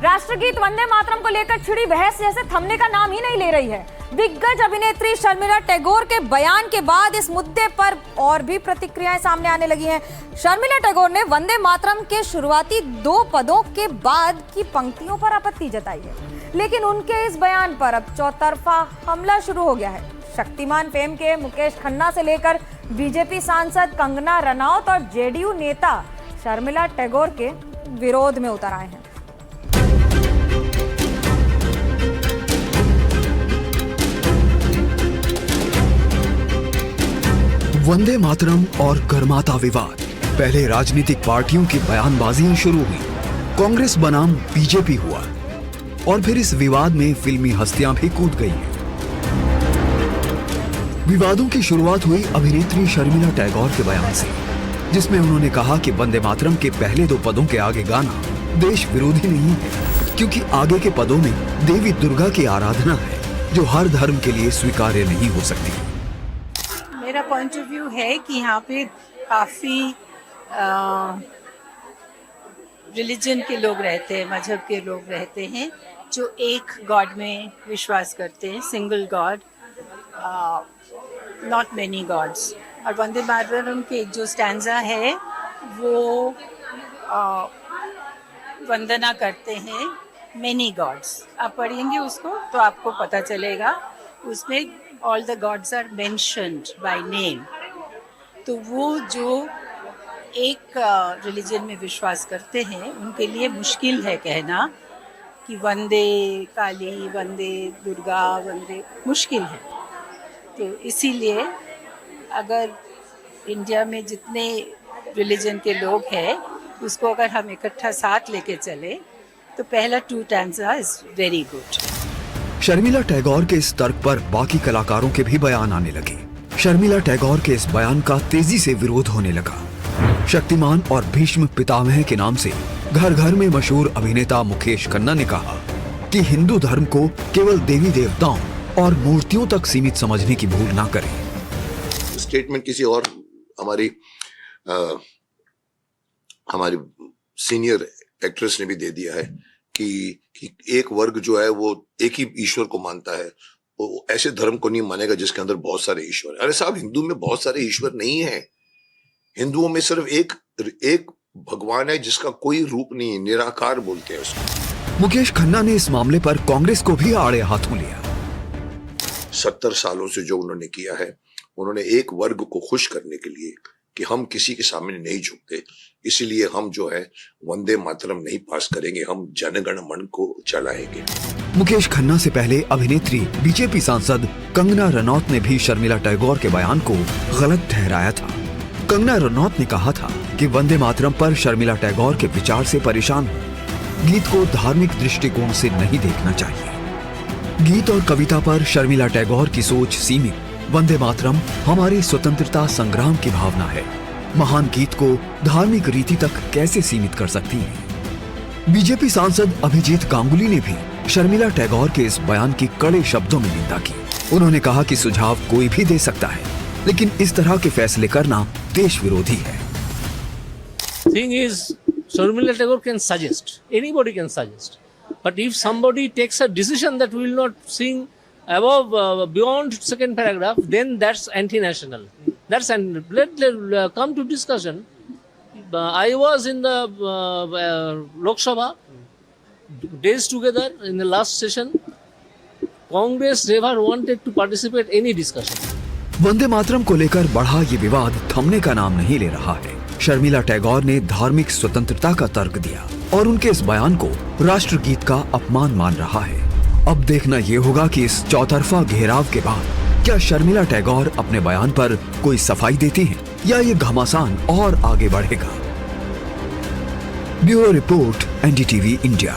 राष्ट्रगीत वंदे मातरम को लेकर छिड़ी बहस जैसे थमने का नाम ही नहीं ले रही है। दिग्गज अभिनेत्री शर्मिला टैगोर के बयान के बाद इस मुद्दे पर और भी प्रतिक्रियाएं सामने आने लगी हैं। शर्मिला टैगोर ने वंदे मातरम के शुरुआती 2 पदों के बाद की पंक्तियों पर आपत्ति जताई है, लेकिन उनके इस बयान पर अब चौतरफा हमला शुरू हो गया है। शक्तिमान फेम के मुकेश खन्ना से लेकर बीजेपी सांसद कंगना रनौत और जेडीयू नेता शर्मिला टैगोर के विरोध में उतर आए हैं। वंदे मातरम और गर्माता विवाद। पहले राजनीतिक पार्टियों की बयानबाजियां शुरू हुई, कांग्रेस बनाम बीजेपी हुआ और फिर इस विवाद में फिल्मी हस्तियां भी कूद गई हैं। विवादों की शुरुआत हुई अभिनेत्री शर्मिला टैगोर के बयान से, जिसमें उन्होंने कहा कि वंदे मातरम के पहले 2 पदों के आगे गाना देश विरोधी नहीं है, क्योंकि आगे के पदों में देवी दुर्गा की आराधना है, जो हर धर्म के लिए स्वीकार्य नहीं हो सकती। मेरा पॉइंट ऑफ व्यू है कि यहाँ पे काफ़ी रिलीजन के लोग रहते हैं, मजहब के लोग रहते हैं जो एक गॉड में विश्वास करते हैं, single God, not many God's. और वंदे मातरम के जो स्टैंजा है वो वंदना करते हैं मेनी गॉड्स। आप पढ़ेंगे उसको तो आपको पता चलेगा, उसमें all the gods are mentioned by name. तो वो जो एक रिलीजन में विश्वास करते हैं उनके लिए मुश्किल है कहना कि वंदे काली, वंदे दुर्गा, वंदे, मुश्किल है। तो इसीलिए अगर इंडिया में जितने रिलीजन के लोग हैं उसको अगर हम इकट्ठा साथ लेके चले तो पहला 2 stanza is very good. Sharmila Tagore के इस तर्क पर बाकी कलाकारों के भी बयान आने लगे। शर्मिला टैगोर के इस बयान का तेजी से विरोध होने लगा। शक्तिमान और भीष्म पितामह के नाम से घर घर में मशहूर अभिनेता मुकेश खन्ना ने कहा कि हिंदू धर्म को केवल देवी देवताओं और मूर्तियों तक सीमित समझने की भूल ना करें। स्टेटमेंट किसी और हमारी सीनियर एक्ट्रेस ने भी दे दिया है कि एक वर्ग जो है वो एक ही ईश्वर को मानता है, वो ऐसे धर्म को नहीं मानेगा जिसके अंदर बहुत सारे ईश्वर है। अरे साहब, हिंदू में बहुत सारे ईश्वर नहीं है। हिंदुओं में सिर्फ एक भगवान है जिसका कोई रूप नहीं है, निराकार बोलते हैं उसको। मुकेश खन्ना ने इस मामले पर कांग्रेस को भी आड़े हाथों लिया। 70 सालों से जो उन्होंने किया है, उन्होंने एक वर्ग को खुश करने के लिए कि हम किसी के सामने नहीं झुकते, इसीलिए हम जो है वंदे मातरम नहीं पास करेंगे, हम जनगण मन को चलाएंगे। मुकेश खन्ना से पहले अभिनेत्री बीजेपी सांसद कंगना रनौत ने भी शर्मिला टैगोर के बयान को गलत ठहराया था। कंगना रनौत ने कहा था कि वंदे मातरम पर शर्मिला टैगोर के विचार से परेशान हो, गीत को धार्मिक दृष्टिकोण से नहीं देखना चाहिए। गीत और कविता पर शर्मिला टैगोर की सोच सीमित। वंदे मातरम हमारी स्वतंत्रता संग्राम की भावना है, महान गीत को धार्मिक रीति तक कैसे सीमित कर सकती है। बीजेपी सांसद अभिजीत गांगुली ने भी शर्मिला टैगोर के इस बयान की कड़े शब्दों में निंदा की। उन्होंने कहा कि सुझाव कोई भी दे सकता है, लेकिन इस तरह के फैसले करना देश विरोधी है। Thing is, Sharmila Tagore can suggest, anybody can suggest, but if somebody takes a decision that we will not sing above, beyond second paragraph, then that's anti-national. That's let come to discussion. I was in the Lok Sabha days together in the last session. Congress never wanted to participate any discussion. Vande Mataram को लेकर बढ़ा ये विवाद थमने का नाम नहीं ले रहा है। शर्मिला टैगोर ने धार्मिक स्वतंत्रता का तर्क दिया और उनके इस बयान को राष्ट्रगीत का अपमान मान रहा है। अब देखना ये होगा कि इस चौतरफा घेराव के बाद क्या शर्मिला टैगोर अपने बयान पर कोई सफाई देती हैं या ये घमासान और आगे बढ़ेगा। Bureau report, NDTV India.